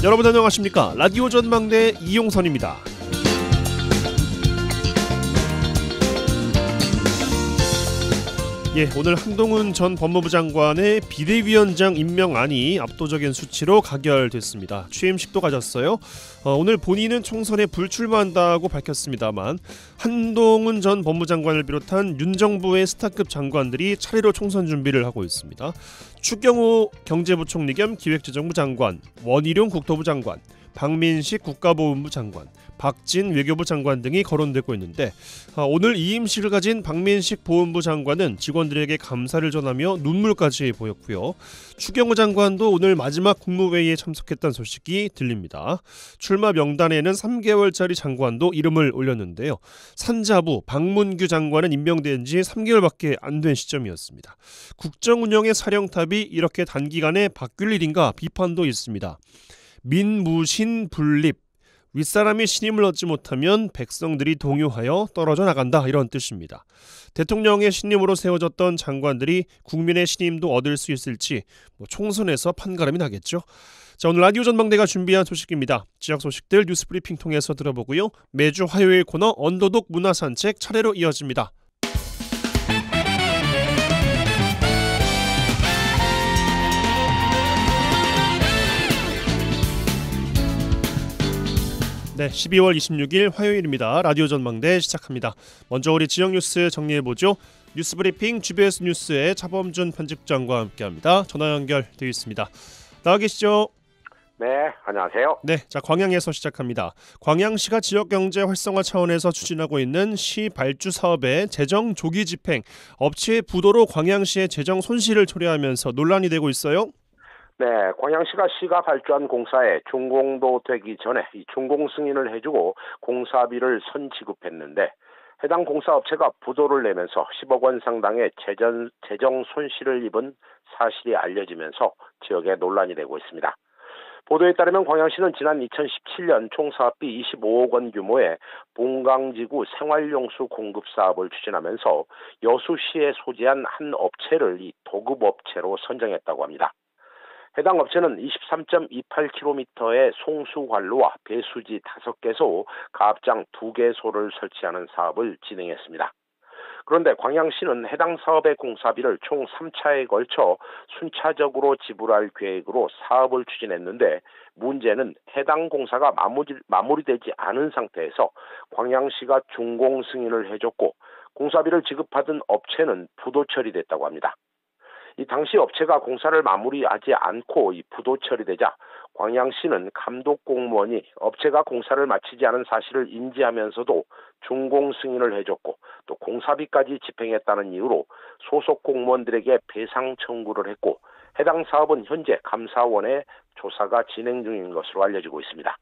여러분 안녕하십니까? 라디오 전망대 이용선입니다. 오늘 한동훈 전 법무부 장관의 비대위원장 임명안이 압도적인 수치로 가결됐습니다. 취임식도 가졌어요. 오늘 본인은 총선에 불출마한다고 밝혔습니다만 한동훈 전 법무장관을 비롯한 윤 정부의 스타급 장관들이 차례로 총선 준비를 하고 있습니다. 추경호 경제부총리 겸 기획재정부 장관, 원희룡 국토부 장관, 박민식 국가보훈부 장관, 박진 외교부 장관 등이 거론되고 있는데 오늘 이임식을 가진 박민식 보훈부 장관은 직원들에게 감사를 전하며 눈물까지 보였고요. 추경호 장관도 오늘 마지막 국무회의에 참석했다는 소식이 들립니다. 출마 명단에는 3개월짜리 장관도 이름을 올렸는데요. 산자부 박문규 장관은 임명된 지 3개월밖에 안 된 시점이었습니다. 국정운영의 사령탑이 이렇게 단기간에 바뀔 일인가 비판도 있습니다. 민무신 분립, 윗사람이 신임을 얻지 못하면 백성들이 동요하여 떨어져 나간다, 이런 뜻입니다. 대통령의 신임으로 세워졌던 장관들이 국민의 신임도 얻을 수 있을지 총선에서 판가름이 나겠죠. 자, 오늘 라디오 전망대가 준비한 소식입니다. 지역 소식들 뉴스브리핑 통해서 들어보고요. 매주 화요일 코너 언더독 문화산책 차례로 이어집니다. 네, 12월 26일 화요일입니다. 라디오 전망대 시작합니다. 먼저 우리 지역 뉴스 정리해보죠. 뉴스브리핑 GBS 뉴스의 차범준 편집장과 함께합니다. 전화 연결되어 있습니다. 나와 계시죠? 네, 안녕하세요. 네, 자, 광양에서 시작합니다. 광양시가 지역경제 활성화 차원에서 추진하고 있는 시 발주 사업의 재정 조기 집행, 업체의 부도로 광양시의 재정 손실을 초래하면서 논란이 되고 있어요. 네, 광양시가 시가 발주한 공사에 준공도 되기 전에 이 준공 승인을 해주고 공사비를 선지급했는데 해당 공사업체가 부도를 내면서 10억 원 상당의 재정 손실을 입은 사실이 알려지면서 지역에 논란이 되고 있습니다. 보도에 따르면 광양시는 지난 2017년 총 사업비 25억 원 규모의 본강지구 생활용수 공급 사업을 추진하면서 여수시에 소재한 한 업체를 이 도급업체로 선정했다고 합니다. 해당 업체는 23.28km의 송수관로와 배수지 5개소, 가압장 2개소를 설치하는 사업을 진행했습니다. 그런데 광양시는 해당 사업의 공사비를 총 3차에 걸쳐 순차적으로 지불할 계획으로 사업을 추진했는데 문제는 해당 공사가 마무리되지 않은 상태에서 광양시가 준공 승인을 해줬고 공사비를 지급하던 업체는 부도 처리됐다고 합니다. 이 당시 업체가 공사를 마무리하지 않고 이 부도 처리되자 광양시는 감독 공무원이 업체가 공사를 마치지 않은 사실을 인지하면서도 준공 승인을 해줬고 또 공사비까지 집행했다는 이유로 소속 공무원들에게 배상 청구를 했고 해당 사업은 현재 감사원의 조사가 진행 중인 것으로 알려지고 있습니다.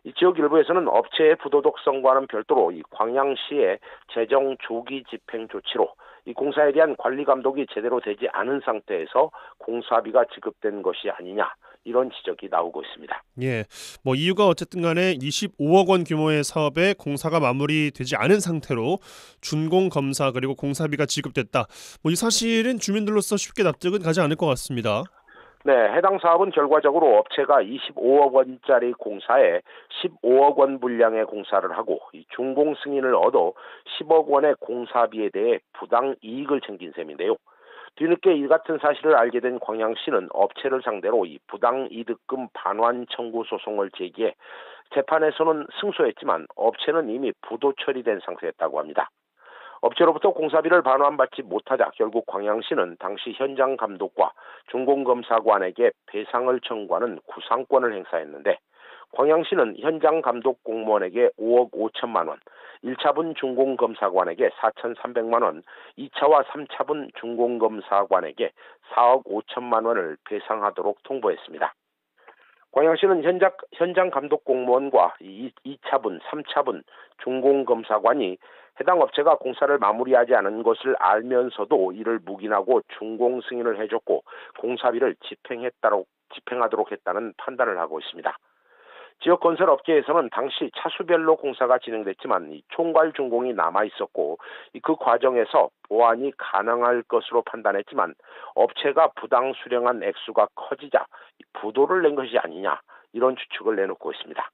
이 지역 일부에서는 업체의 부도덕성과는 별도로 이 광양시의 재정 조기 집행 조치로 이 공사에 대한 관리 감독이 제대로 되지 않은 상태에서 공사비가 지급된 것이 아니냐, 이런 지적이 나오고 있습니다. 이유가 어쨌든 간에 25억 원 규모의 사업에 공사가 마무리되지 않은 상태로 준공 검사 그리고 공사비가 지급됐다. 이 사실은 주민들로서 쉽게 납득은 가지 않을 것 같습니다. 네, 해당 사업은 결과적으로 업체가 25억 원짜리 공사에 15억 원 분량의 공사를 하고 준공 승인을 얻어 10억 원의 공사비에 대해 부당 이익을 챙긴 셈인데요. 뒤늦게 이 같은 사실을 알게 된 광양시는 업체를 상대로 이 부당 이득금 반환 청구 소송을 제기해 재판에서는 승소했지만 업체는 이미 부도 처리된 상태였다고 합니다. 업체로부터 공사비를 반환받지 못하자 결국 광양시는 당시 현장 감독과 준공검사관에게 배상을 청구하는 구상권을 행사했는데 광양시는 현장 감독 공무원에게 5억 5천만 원, 1차분 준공검사관에게 4,300만 원, 2차와 3차분 준공검사관에게 4억 5천만 원을 배상하도록 통보했습니다. 광양시는 현장 감독 공무원과 2차분, 3차분 준공검사관이 해당 업체가 공사를 마무리하지 않은 것을 알면서도 이를 묵인하고 준공 승인을 해줬고 공사비를 집행하도록 했다는 판단을 하고 있습니다. 지역 건설 업계에서는 당시 차수별로 공사가 진행됐지만 총괄 준공이 남아있었고 그 과정에서 보완이 가능할 것으로 판단했지만 업체가 부당 수령한 액수가 커지자 부도를 낸 것이 아니냐, 이런 추측을 내놓고 있습니다.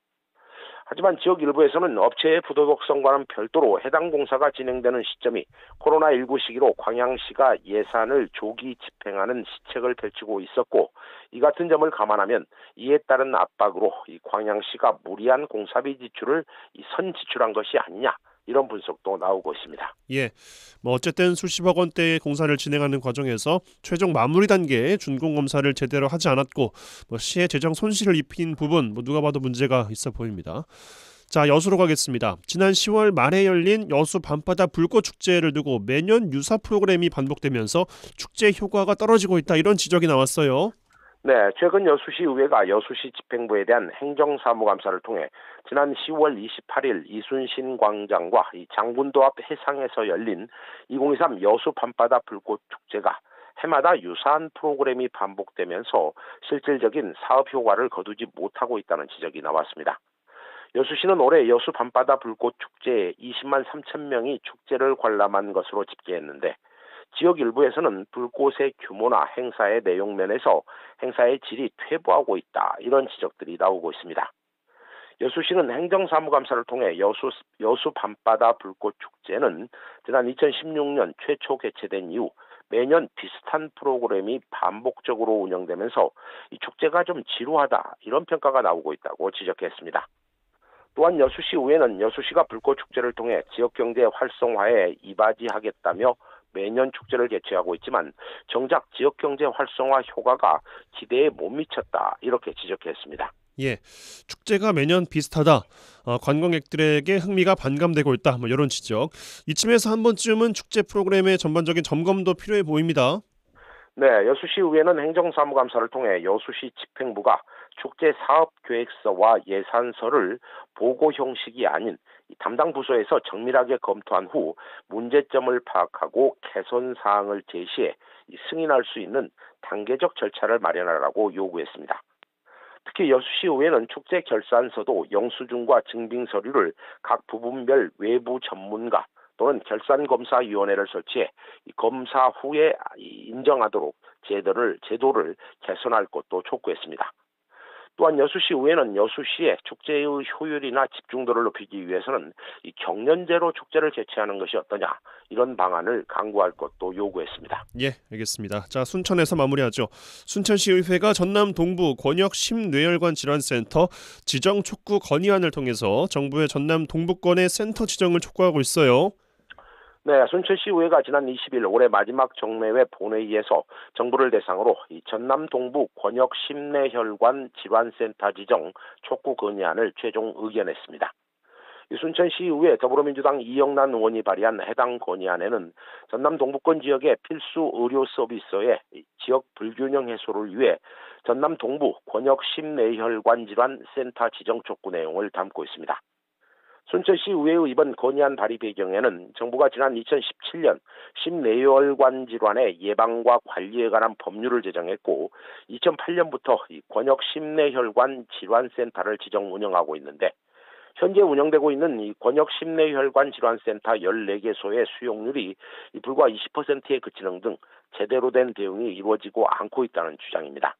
하지만 지역 일부에서는 업체의 부도덕성과는 별도로 해당 공사가 진행되는 시점이 코로나19 시기로 광양시가 예산을 조기 집행하는 시책을 펼치고 있었고, 이 같은 점을 감안하면 이에 따른 압박으로 이 광양시가 무리한 공사비 지출을 선지출한 것이 아니냐, 이런 분석도 나오고 있습니다. 예, 뭐 어쨌든 수십억 원대의 공사를 진행하는 과정에서 최종 마무리 단계에 준공 검사를 제대로 하지 않았고 시의 재정 손실을 입힌 부분 누가 봐도 문제가 있어 보입니다. 자, 여수로 가겠습니다. 지난 10월 말에 열린 여수 밤바다 불꽃 축제를 두고 매년 유사 프로그램이 반복되면서 축제 효과가 떨어지고 있다, 이런 지적이 나왔어요. 네, 최근 여수시 의회가 여수시 집행부에 대한 행정사무감사를 통해 지난 10월 28일 이순신 광장과 이 장군도 앞 해상에서 열린 2023 여수 밤바다 불꽃 축제가 해마다 유사한 프로그램이 반복되면서 실질적인 사업 효과를 거두지 못하고 있다는 지적이 나왔습니다. 여수시는 올해 여수 밤바다 불꽃 축제에 20만 3천 명이 축제를 관람한 것으로 집계했는데, 지역 일부에서는 불꽃의 규모나 행사의 내용 면에서 행사의 질이 퇴보하고 있다, 이런 지적들이 나오고 있습니다. 여수시는 행정사무감사를 통해 여수 밤바다 불꽃 축제는 지난 2016년 최초 개최된 이후 매년 비슷한 프로그램이 반복적으로 운영되면서 이 축제가 좀 지루하다, 이런 평가가 나오고 있다고 지적했습니다. 또한 여수시 의회는 여수시가 불꽃축제를 통해 지역경제 활성화에 이바지하겠다며 매년 축제를 개최하고 있지만 정작 지역경제 활성화 효과가 기대에 못 미쳤다, 이렇게 지적했습니다. 예, 축제가 매년 비슷하다, 관광객들에게 흥미가 반감되고 있다, 이런 지적. 이쯤에서 한 번쯤은 축제 프로그램의 전반적인 점검도 필요해 보입니다. 네, 여수시 의회는 행정사무감사를 통해 여수시 집행부가 축제 사업계획서와 예산서를 보고 형식이 아닌 담당 부서에서 정밀하게 검토한 후 문제점을 파악하고 개선 사항을 제시해 승인할 수 있는 단계적 절차를 마련하라고 요구했습니다. 특히 여수시 의회는 축제 결산서도 영수증과 증빙 서류를 각 부분별 외부 전문가 또는 결산검사위원회를 설치해 검사 후에 인정하도록 제도를 개선할 것도 촉구했습니다. 또한 여수시 의회는 여수시의 축제의 효율이나 집중도를 높이기 위해서는 경년제로 축제를 개최하는 것이 어떠냐, 이런 방안을 강구할 것도 요구했습니다. 예, 알겠습니다. 자, 순천에서 마무리하죠. 순천시의회가 전남 동부 권역 심뇌혈관 질환센터 지정 촉구 건의안을 통해서 정부의 전남 동부권의 센터 지정을 촉구하고 있어요. 네, 순천시 의회가 지난 20일 올해 마지막 정례회 본회의에서 정부를 대상으로 이 전남 동부 권역 심뇌혈관 질환센터 지정 촉구 건의안을 최종 의견했습니다. 순천시 의회 더불어민주당 이영란 의원이 발의한 해당 건의안에는 전남 동부권 지역의 필수 의료 서비스의 지역 불균형 해소를 위해 전남 동부 권역 심뇌혈관 질환 센터 지정 촉구 내용을 담고 있습니다. 순천시 의회의 이번 건의안 발의 배경에는 정부가 지난 2017년 심뇌혈관 질환의 예방과 관리에 관한 법률을 제정했고 2008년부터 권역 심뇌혈관 질환센터를 지정 운영하고 있는데, 현재 운영되고 있는 이 권역 심뇌혈관 질환센터 14개소의 수용률이 불과 20%에 그치는 등 제대로 된 대응이 이루어지고 않고 있다는 주장입니다.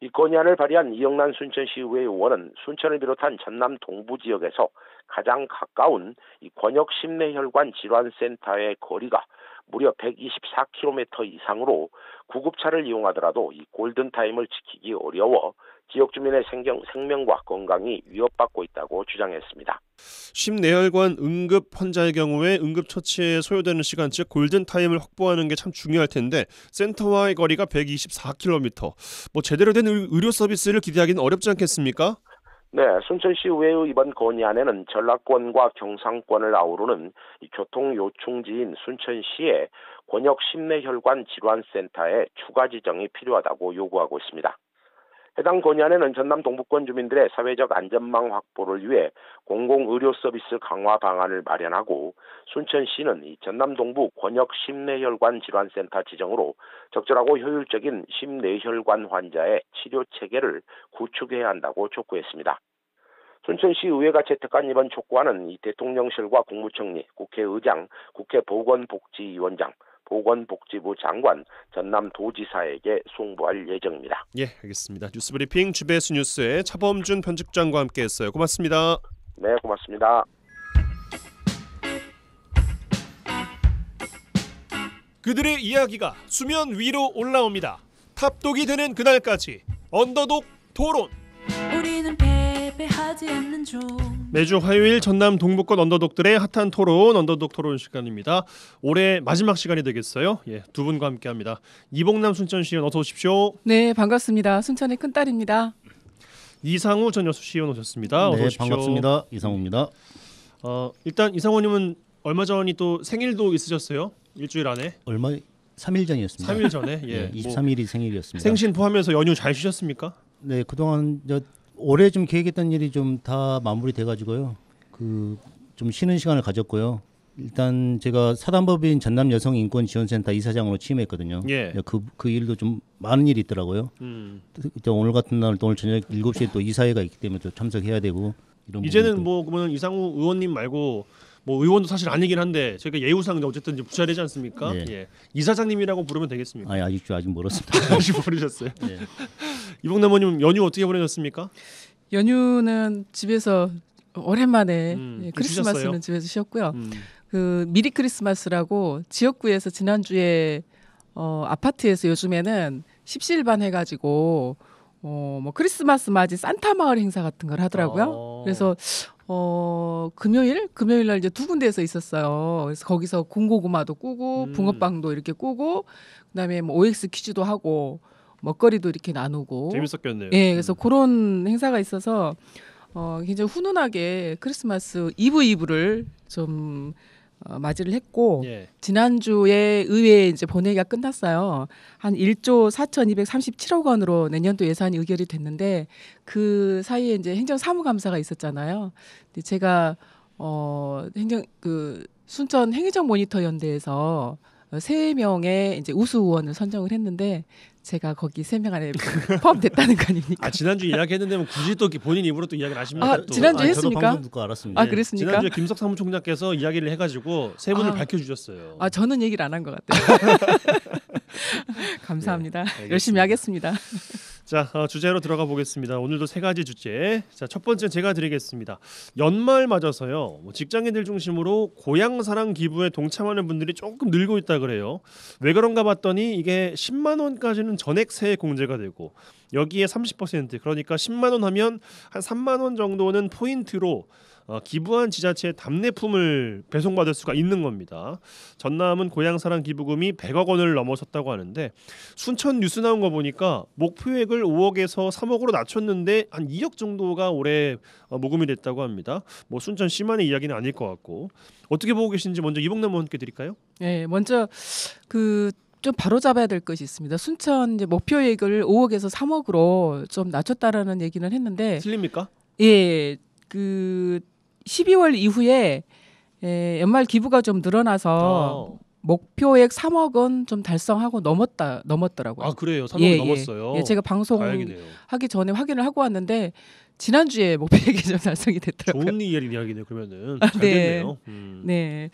이 건의안을 발의한 이영란 순천시의회 의원은 순천을 비롯한 전남 동부 지역에서 가장 가까운 이 권역 심뇌혈관 질환센터의 거리가 무려 124km 이상으로 구급차를 이용하더라도 이 골든타임을 지키기 어려워 지역 주민의 생명과 건강이 위협받고 있다고 주장했습니다. 심뇌혈관 응급 환자의 경우에 응급처치에 소요되는 시간, 즉 골든타임을 확보하는 게 참 중요할 텐데 센터와의 거리가 124km, 제대로 된 의료 서비스를 기대하기는 어렵지 않겠습니까? 네, 순천시 의회의 이번 건의안에는 전라권과 경상권을 아우르는 교통 요충지인 순천시의 권역 심뇌혈관 질환센터의 추가 지정이 필요하다고 요구하고 있습니다. 해당 건의안에는 전남 동부권 주민들의 사회적 안전망 확보를 위해 공공의료 서비스 강화 방안을 마련하고, 순천시는 이 전남 동부 권역 심뇌혈관 질환센터 지정으로 적절하고 효율적인 심뇌혈관 환자의 치료 체계를 구축해야 한다고 촉구했습니다. 순천시 의회가 채택한 이번 촉구안은 이 대통령실과 국무총리, 국회의장, 국회 보건복지위원장, 보건복지부 장관, 전남도지사에게 송부할 예정입니다. 예, 알겠습니다. 뉴스브리핑 주베스 뉴스의 차범준 편집장과 함께했어요. 고맙습니다. 네, 고맙습니다. 그들의 이야기가 수면 위로 올라옵니다. 탑독이 되는 그날까지 언더독 토론. 우리는 패배하지 않는 종. 매주 화요일 전남 동부권 언더독들의 핫한 토론, 언더독 토론 시간입니다. 올해 마지막 시간이 되겠어요. 예, 두 분과 함께합니다. 이봉남 순천시의원 어서 오십시오. 네, 반갑습니다. 순천의 큰딸입니다. 이상우 전 여수시의원 오셨습니다. 어서 네, 오십시오. 반갑습니다. 이상우입니다. 일단 이상우님은 얼마 전이 또 생일도 있으셨어요. 일주일 안에. 3일 전이었습니다. 3일 전에. 예. 네, 23일이 생일이었습니다. 생신 포함해서 연휴 잘 쉬셨습니까? 네, 그동안 올해 좀 계획했던 일이 좀 다 마무리돼 가지고요. 좀 쉬는 시간을 가졌고요. 일단 제가 사단법인 전남 여성인권지원센터 이사장으로 취임했거든요. 예. 그 일도 좀 많은 일이 있더라고요. 또 오늘 같은 날 또 오늘 저녁 7시에 또 이사회가 있기 때문에 또 참석해야 되고 이런 이제는 부분도. 그러면 이상우 의원님 말고 의원도 사실 아니긴 한데 저희가 예우상 어쨌든 이제 붙여야 되지 않습니까? 네. 예. 이사장님이라고 부르면 되겠습니까? 아직 멀었습니다. 아직 모르셨어요. 네. 이봉남 의원님 연휴 어떻게 보내셨습니까? 연휴는 집에서 오랜만에 좀 크리스마스는 쉬셨어요? 집에서 쉬었고요. 미리 크리스마스라고 지역구에서 지난주에 아파트에서 요즘에는 십시일반 해가지고 크리스마스 맞이 산타 마을 행사 같은 걸 하더라고요. 그래서 금요일 날 이제 두 군데에서 있었어요. 그래서 거기서 군고구마도 꾸고 붕어빵도 이렇게 꾸고 그다음에 OX 퀴즈도 하고 먹거리도 이렇게 나누고 재밌었겠네요. 예, 그래서 그런 행사가 있어서 굉장히 훈훈하게 크리스마스 이브를 좀 맞이를 했고 예. 지난주에 의회에 이제 본회의가 끝났어요. 한 1조 4,237억 원으로 내년도 예산이 의결이 됐는데 그 사이에 이제 행정사무감사가 있었잖아요. 근데 제가 순천 행정 모니터 연대에서 3명의 이제 우수 의원을 선정을 했는데 제가 거기 3명 안에 포함됐다는 거 아닙니까? 지난주 이야기했는데 굳이 또 본인 입으로 또 이야기를 하십니까? 또. 지난주 저도 했습니까? 방송 듣고 알았습니다. 아, 그랬습니까? 지난주에 김석 사무총장께서 이야기를 해가지고 세 분을 아. 밝혀주셨어요. 저는 얘기를 안 한 것 같아요. 감사합니다. 알겠습니다. 열심히 하겠습니다. 자, 주제로 들어가 보겠습니다. 오늘도 3가지 주제. 자, 첫 번째 제가 드리겠습니다. 연말 맞아서요. 직장인들 중심으로 고향 사랑 기부에 동참하는 분들이 조금 늘고 있다 그래요. 왜 그런가 봤더니 이게 10만 원까지는 전액 세액 공제가 되고 여기에 30% 그러니까 10만 원 하면 한 3만 원 정도는 포인트로 기부한 지자체의 답례품을 배송받을 수가 있는 겁니다. 전남은 고향사랑 기부금이 100억 원을 넘어섰다고 하는데 순천 뉴스 나온 거 보니까 목표액을 5억에서 3억으로 낮췄는데 한 2억 정도가 올해 모금이 됐다고 합니다. 순천시만의 이야기는 아닐 것 같고 어떻게 보고 계신지 먼저 이봉남 의원께 드릴까요? 네, 먼저 좀 바로 잡아야 될 것이 있습니다. 순천 이제 목표액을 5억에서 3억으로 좀 낮췄다라는 얘기는 했는데 틀립니까? 예, 12월 이후에 연말 기부가 좀 늘어나서 목표액 3억은 좀 달성하고 넘었더라고요. 아, 그래요? 3억 예, 넘었어요. 예, 제가 방송하기 전에 확인을 하고 왔는데 지난주에 목표액이 좀 달성이 됐더라고요. 좋은 이야기네요. 그러면은 네. 잘 됐네요. 네.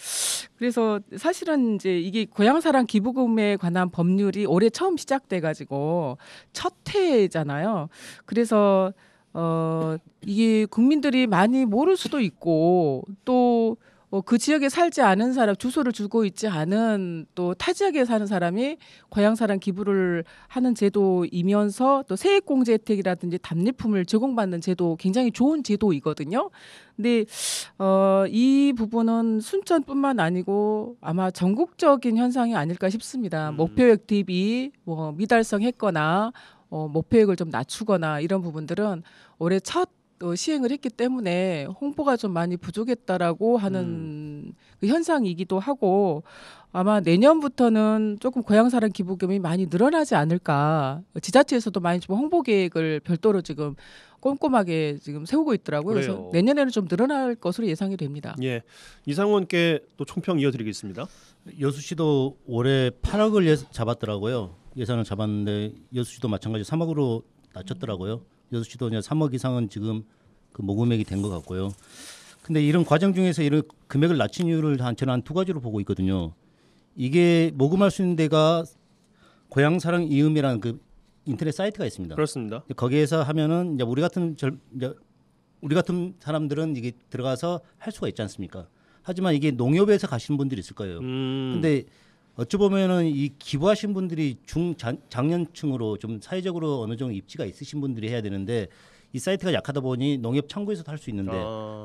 그래서 사실은 이제 이게 고향사랑 기부금에 관한 법률이 올해 처음 시작돼가지고 첫 해잖아요. 그래서 이게 국민들이 많이 모를 수도 있고 또 그 지역에 살지 않은 사람, 주소를 주고 있지 않은 또 타 지역에 사는 사람이 고향사랑 기부를 하는 제도이면서 또 세액공제 혜택이라든지 답례품을 제공받는 제도 굉장히 좋은 제도이거든요. 근데 이 부분은 순천뿐만 아니고 아마 전국적인 현상이 아닐까 싶습니다. 목표액 대비 미달성했거나 목표액을 좀 낮추거나 이런 부분들은 올해 첫 시행을 했기 때문에 홍보가 좀 많이 부족했다라고 하는 그 현상이기도 하고 아마 내년부터는 조금 고향사랑 기부금이 많이 늘어나지 않을까. 지자체에서도 많이 좀 홍보 계획을 별도로 지금 꼼꼼하게 지금 세우고 있더라고요. 그래요. 그래서 내년에는 좀 늘어날 것으로 예상이 됩니다. 예, 이상원께 또 총평 이어드리겠습니다. 여수시도 올해 8억을 잡았더라고요. 예산을 잡았는데 여수시도 마찬가지 3억으로 낮췄더라고요. 여수시도 이제 3억 이상은 지금 그 모금액이 된 것 같고요. 근데 이런 과정 중에서 이런 금액을 낮춘 이유를 저는 한 2가지로 보고 있거든요. 이게 모금할 수 있는 데가 고향사랑 이음이라는 그 인터넷 사이트가 있습니다. 그렇습니다. 거기에서 하면은 이제 우리 같은 사람들은 이게 들어가서 할 수가 있지 않습니까? 하지만 이게 농협에서 가시는 분들이 있을 거예요. 근데 어찌 보면은 이 기부하신 분들이 중장년층으로 좀 사회적으로 어느 정도 입지가 있으신 분들이 해야 되는데 이 사이트가 약하다 보니 농협 창구에서도 할 수 있는데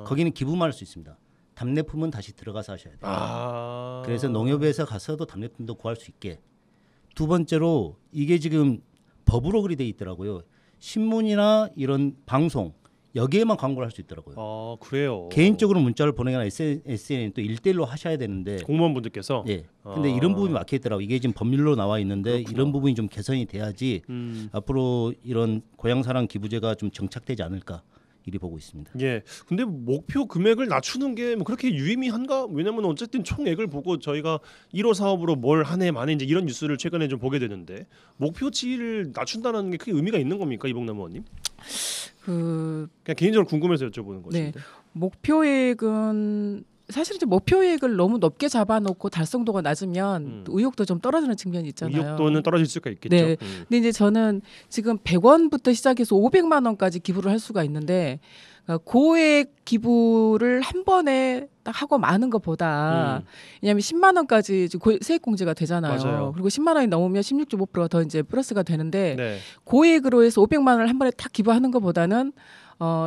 거기는 기부만 할 수 있습니다. 답례품은 다시 들어가서 하셔야 돼요. 그래서 농협에서 가서도 답례품도 구할 수 있게. 두 번째로 이게 지금 법으로 그리 돼 있더라고요. 신문이나 이런 방송 여기에만 광고를 할 수 있더라고요. 그래요. 개인적으로 문자를 보내거나 SNS에 또 1대1로 하셔야 되는데 공무원분들께서 예. 근데 이런 부분이 막혀 있더라고요. 이게 지금 법률로 나와 있는데 그렇구나. 이런 부분이 좀 개선이 돼야지 앞으로 이런 고향사랑 기부제가 좀 정착되지 않을까 이리 보고 있습니다. 예. 근데 목표 금액을 낮추는 게 뭐 그렇게 유의미한가? 왜냐면 어쨌든 총액을 보고 저희가 1호 사업으로 뭘 한 해 만에 이제 이런 뉴스를 최근에 좀 보게 되는데 목표치를 낮춘다는 게 크게 의미가 있는 겁니까, 이봉남 의원님? 그냥 개인적으로 궁금해서 여쭤보는 것인데. 목표액은 사실 이제 목표액을 너무 높게 잡아놓고 달성도가 낮으면 또 의욕도 좀 떨어지는 측면이 있잖아요. 의욕도는 떨어질 수가 있겠죠. 네. 근데 이제 저는 지금 100원부터 시작해서 500만 원까지 기부를 할 수가 있는데 고액 기부를 한 번에 딱 하고 마는 것보다 왜냐하면 10만 원까지 세액공제가 되잖아요. 맞아요. 그리고 10만 원이 넘으면 16.5%가 더 이제 플러스가 되는데 네. 고액으로 해서 500만 원을 한 번에 딱 기부하는 것보다는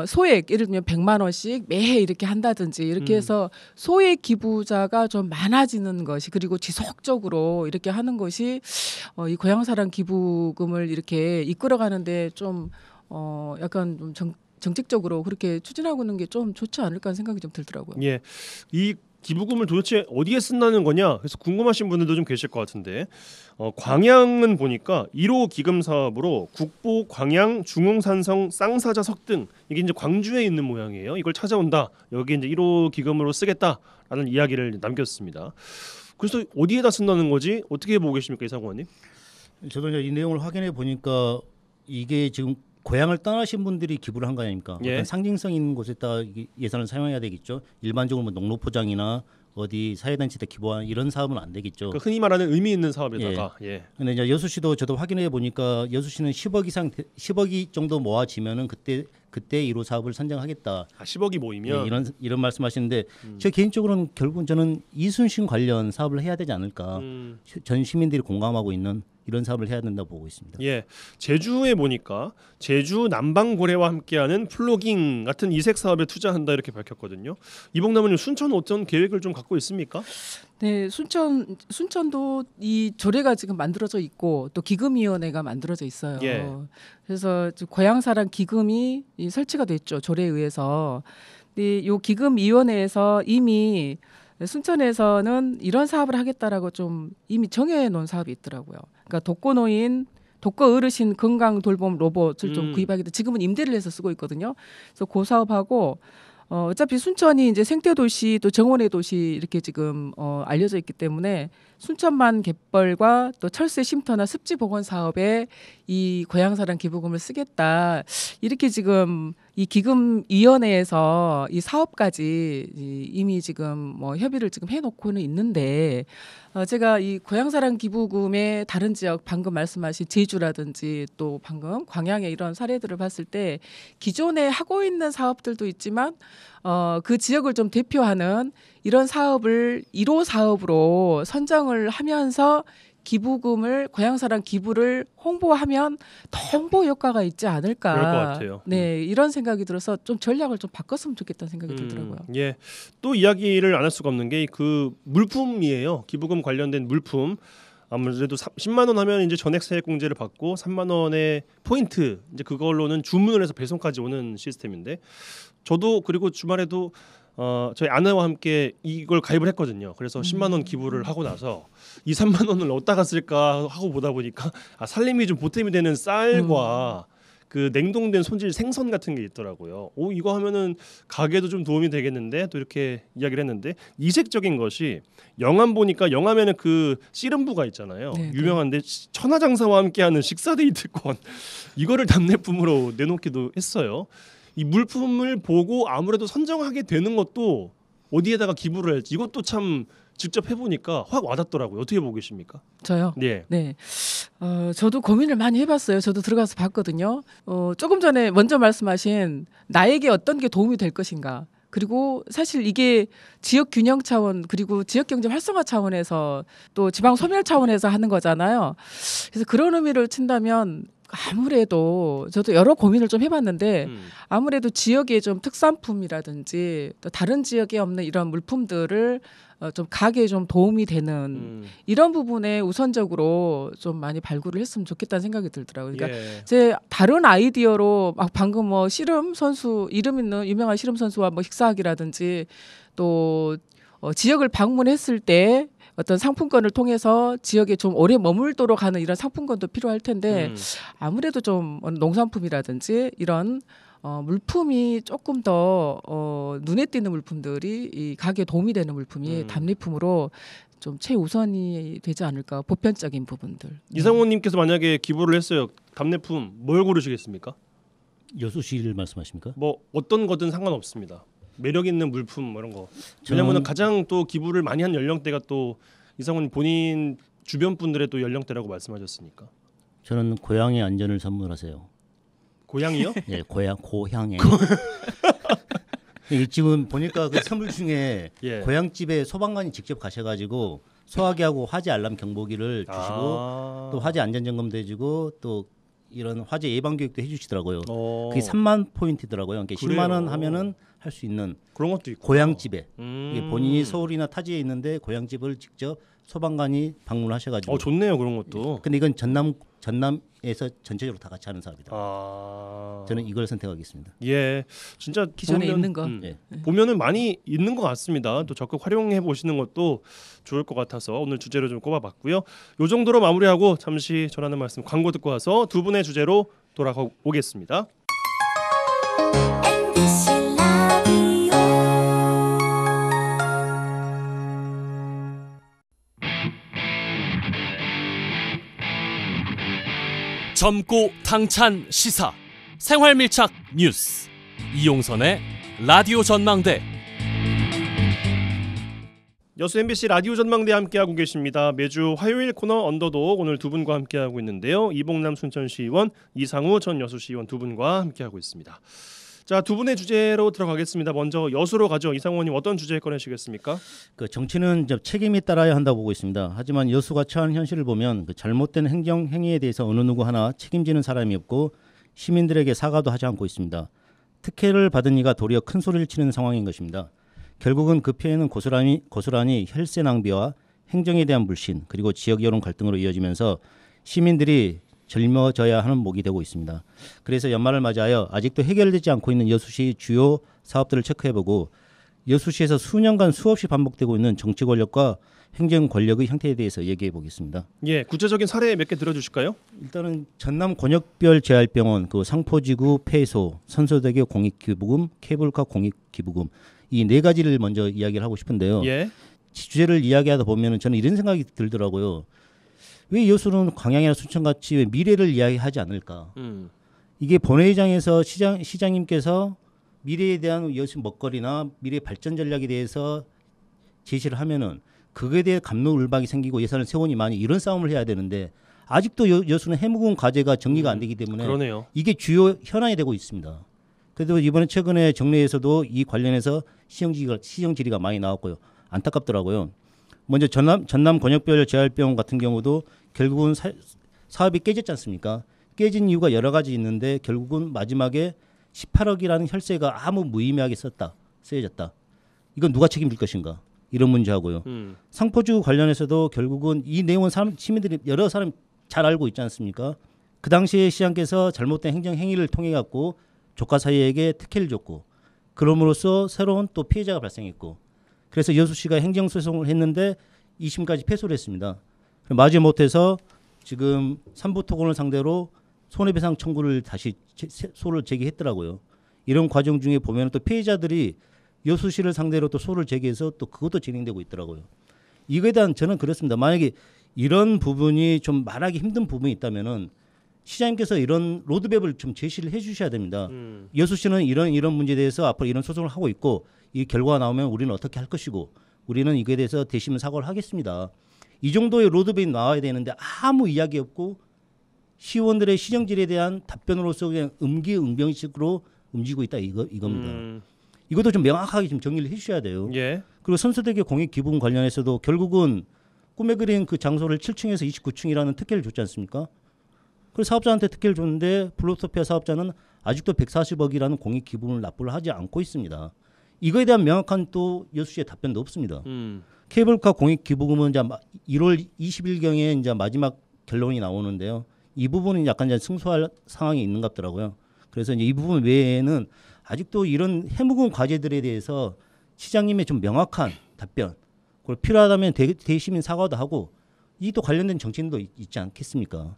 소액 예를 들면 100만 원씩 매해 이렇게 한다든지 이렇게 해서 소액 기부자가 좀 많아지는 것이 그리고 지속적으로 이렇게 하는 것이 이 고향사랑 기부금을 이렇게 이끌어가는데 좀 약간 좀 정책적으로 그렇게 추진하고 있는 게 좀 좋지 않을까 하는 생각이 좀 들더라고요. 예, 이 기부금을 도대체 어디에 쓴다는 거냐? 그래서 궁금하신 분들도 좀 계실 것 같은데 광양은 보니까 1호 기금 사업으로 국보, 광양, 중흥산성, 쌍사자, 석등 이게 이제 광주에 있는 모양이에요. 이걸 찾아온다. 여기 이제 1호 기금으로 쓰겠다라는 이야기를 남겼습니다. 그래서 어디에다 쓴다는 거지? 어떻게 보고 계십니까, 이상관님? 저도 이제 이 내용을 확인해 보니까 이게 지금 고향을 떠나신 분들이 기부를 한 거 아닙니까? 예. 어떤 상징성 있는 곳에다 예산을 사용해야 되겠죠. 일반적으로 뭐 농로포장이나 어디 사회단체에 기부하는 이런 사업은 안 되겠죠. 그러니까 흔히 말하는 의미 있는 사업에다가 예. 근데 이제 여수시도 저도 확인해 보니까 여수시는 10억이 정도 모아지면은 그때 1호 사업을 선정하겠다. 10억이 모이면 이런 말씀하시는데 저 개인적으로는 결국은 저는 이순신 관련 사업을 해야 되지 않을까. 전 시민들이 공감하고 있는 이런 사업을 해야 된다고 보고 있습니다. 예, 제주에 보니까 제주 남방고래와 함께하는 플로깅 같은 이색 사업에 투자한다 이렇게 밝혔거든요. 이봉남은 순천 어떤 계획을 좀 갖고 있습니까? 네, 순천도 이 조례가 지금 만들어져 있고 또 기금위원회가 만들어져 있어요. 예. 그래서 고향사랑 기금이 설치가 됐죠, 조례에 의해서. 근데 이 기금위원회에서 이미 순천에서는 이런 사업을 하겠다라고 좀 이미 정해놓은 사업이 있더라고요. 그러니까 독거노인, 독거 어르신 건강 돌봄 로봇을 좀 구입하기도 지금은 임대를 해서 쓰고 있거든요. 그래서 그 사업하고 어차피 순천이 이제 생태도시 또 정원의 도시 이렇게 지금 알려져 있기 때문에 순천만 갯벌과 또 철새 쉼터나 습지 복원 사업에 이 고향사랑 기부금을 쓰겠다 이렇게 지금 이 기금위원회에서 이 사업까지 이미 지금 뭐 협의를 지금 해놓고는 있는데 제가 이 고향사랑 기부금의 다른 지역 방금 말씀하신 제주라든지 또 방금 광양의 이런 사례들을 봤을 때 기존에 하고 있는 사업들도 있지만 그 지역을 좀 대표하는 이런 사업을 1호 사업으로 선정을 하면서 기부금을 고향사랑 기부를 홍보하면 더 홍보 효과가 있지 않을까. 그럴 것 같아요. 네, 이런 생각이 들어서 좀 전략을 좀 바꿨으면 좋겠다는 생각이 들더라고요. 예, 또 이야기를 안 할 수가 없는 게 그 물품이에요. 기부금 관련된 물품. 아무래도 10만 원 하면 이제 전액 세액 공제를 받고 3만 원의 포인트 이제 그걸로는 주문을 해서 배송까지 오는 시스템인데 저도 그리고 주말에도 저희 아내와 함께 이걸 가입을 했거든요. 그래서 10만 원 기부를 하고 나서 이 3만 원을 어디다가 쓸까 하고 보다 보니까 살림이 좀 보탬이 되는 쌀과 그 냉동된 손질 생선 같은 게 있더라고요. 이거 하면은 가게도 좀 도움이 되겠는데 또 이렇게 이야기를 했는데 이색적인 것이 영암 보니까 영암에는 그 씨름부가 있잖아요. 네, 유명한데 천하장사와 함께하는 식사 데이트권 이거를 답례품으로 내놓기도 했어요. 이 물품을 보고 아무래도 선정하게 되는 것도 어디에다가 기부를 할지 이것도 참 직접 해보니까 확 와닿더라고요. 어떻게 보고 계십니까? 저요. 네. 네. 저도 고민을 많이 해봤어요. 저도 들어가서 봤거든요. 조금 전에 먼저 말씀하신 나에게 어떤 게 도움이 될 것인가. 그리고 사실 이게 지역 균형 차원 그리고 지역 경제 활성화 차원에서 또 지방 소멸 차원에서 하는 거잖아요. 그래서 그런 의미를 친다면 아무래도 저도 여러 고민을 좀 해봤는데 아무래도 지역의 좀 특산품이라든지 또 다른 지역에 없는 이런 물품들을 좀 가게에 좀 도움이 되는 이런 부분에 우선적으로 좀 많이 발굴을 했으면 좋겠다는 생각이 들더라고요. 그러니까 예. 제 다른 아이디어로 막 방금 뭐 씨름 선수 이름 있는 유명한 씨름 선수와 뭐 식사하기라든지 또 지역을 방문했을 때 어떤 상품권을 통해서 지역에 좀 오래 머물도록 하는 이런 상품권도 필요할 텐데 아무래도 좀 농산품이라든지 이런 물품이 조금 더 눈에 띄는 물품들이 이 가게에 도움이 되는 물품이 답례품으로 좀 최우선이 되지 않을까 보편적인 부분들. 이상호님께서 만약에 기부를 했어요. 답례품 뭘 고르시겠습니까? 여수시를 말씀하십니까? 뭐 어떤 거든 상관없습니다. 매력 있는 물품 뭐 이런 거. 왜냐면은 가장 또 기부를 많이 한 연령대가 또 이상호님 본인 주변 분들의 또 연령대라고 말씀하셨으니까. 저는 고향의 안전을 선물하세요. 고향이요? 네, 고향에. 지금 보니까 그 선물 중에 예. 고향집에 소방관이 직접 가셔가지고 소화기하고 화재 알람 경보기를 주시고 또 화재 안전 점검도 해주고 또 이런 화재 예방 교육도 해주시더라고요. 그게 3만 포인트더라고요. 그러니까 10만 원 하면은 할 수 있는 그런 것도 있고 고향집에 이게 본인이 서울이나 타지에 있는데 고향집을 직접 소방관이 방문하셔가지고. 좋네요 그런 것도. 근데 이건 전남에서 전체적으로 다 같이 하는 사업이다. 저는 이걸 선택하겠습니다. 예, 진짜 기존에 있는 거. 예. 보면은 많이 있는 것 같습니다. 또 적극 활용해 보시는 것도 좋을 것 같아서 오늘 주제로 좀 꼽아봤고요. 요 정도로 마무리하고 잠시 전하는 말씀 광고 듣고 와서 두 분의 주제로 돌아오겠습니다. MBC 라디오 젊고 당찬 시사 생활밀착 뉴스 이용선의 라디오 전망대. 여수 MBC 라디오 전망대 함께하고 계십니다. 매주 화요일 코너 언더독 오늘 두 분과 함께하고 있는데요. 이봉남 순천시의원, 이상우 전 여수시의원 두 분과 함께하고 있습니다. 자, 두 분의 주제로 들어가겠습니다. 먼저 여수로 가죠. 이상우 의원님 어떤 주제 꺼내시겠습니까? 그 정치는 책임이 따라야 한다고 보고 있습니다. 하지만 여수가 처한 현실을 보면 그 잘못된 행정 행위에 대해서 어느 누구 하나 책임지는 사람이 없고 시민들에게 사과도 하지 않고 있습니다. 특혜를 받은 이가 도리어 큰 소리를 치는 상황인 것입니다. 결국은 그 피해는 고스란히 혈세 낭비와 행정에 대한 불신 그리고 지역 여론 갈등으로 이어지면서 시민들이 짊어져야 하는 목이 되고 있습니다. 그래서 연말을 맞이하여 아직도 해결되지 않고 있는 여수시 주요 사업들을 체크해보고 여수시에서 수년간 수없이 반복되고 있는 정치 권력과 행정 권력의 형태에 대해서 얘기해 보겠습니다. 예, 구체적인 사례 몇 개 들어주실까요? 일단은 전남 권역별 재활병원, 그 상포지구 폐소, 선소대교 공익기부금, 케이블카 공익기부금 이 네 가지를 먼저 이야기를 하고 싶은데요. 예. 주제를 이야기하다 보면은 저는 이런 생각이 들더라고요. 왜 여수는 광양이나 순천같이 왜 미래를 이야기하지 않을까? 이게 본회의장에서 시장님께서 미래에 대한 여수 먹거리나 미래 발전 전략에 대해서 제시를 하면은 그거에 대해 갑론을박이 생기고 예산을 세우니 많이 이런 싸움을 해야 되는데 아직도 여수는 해묵은 과제가 정리가 안 되기 때문에 그러네요. 이게 주요 현안이 되고 있습니다. 그래도 이번에 최근에 정례에서도 이 관련해서 시정 질의가 많이 나왔고요. 안타깝더라고요. 먼저 전남 권역별 재활병원 같은 경우도 결국은 사업이 깨졌지 않습니까? 깨진 이유가 여러 가지 있는데 결국은 마지막에 18억이라는 혈세가 아무 무의미하게 쓰여졌다. 이건 누가 책임질 것인가? 이런 문제하고요. 상포주 관련해서도 결국은 이 내용은 시민들이 여러 사람 잘 알고 있지 않습니까? 그 당시에 시장께서 잘못된 행정 행위를 통해 갖고 조카 사이에게 특혜를 줬고 그럼으로써 새로운 또 피해자가 발생했고 그래서 여수시가 행정소송을 했는데 2심까지 패소를 했습니다. 마지 못해서 지금 삼부토건을 상대로 손해배상 청구를 다시 소를 제기했더라고요. 이런 과정 중에 보면 또 피해자들이 여수시를 상대로 또 소를 제기해서 또 그것도 진행되고 있더라고요. 이거에 대한 저는 그렇습니다. 만약에 이런 부분이 좀 말하기 힘든 부분이 있다면은 시장님께서 이런 로드맵을 좀 제시를 해주셔야 됩니다. 여수시는 이런 문제에 대해서 앞으로 이런 소송을 하고 있고 이 결과가 나오면 우리는 어떻게 할 것이고 우리는 이거에 대해서 대신 사과를 하겠습니다. 이 정도의 로드맵이 나와야 되는데 아무 이야기 없고 시의원들의 시정질에 대한 답변으로서 그냥 음기응변식으로 움직이고 있다 이겁니다. 이것도 좀 명확하게 좀 정리를 해주셔야 돼요. 예. 그리고 선수들에게 공익 기부금 관련해서도 결국은 꿈에 그린 그 장소를 7층에서 29층이라는 특혜를 줬지 않습니까? 그래서 사업자한테 특혜를 줬는데 블루토피아 사업자는 아직도 140억이라는 공익 기부금을 납부를 하지 않고 있습니다. 이거에 대한 명확한 또 여수시의 답변도 없습니다. 케이블카 공익 기부금은 이제 1월 20일경에 이제 마지막 결론이 나오는데요. 이 부분은 약간 이제 승소할 상황이 있는 것 같더라고요. 그래서 이제 이 부분 외에는 아직도 이런 해묵은 과제들에 대해서 시장님의 좀 명확한 답변, 그걸 필요하다면 대시민 사과도 하고 이 또 관련된 정치인도 있지 않겠습니까?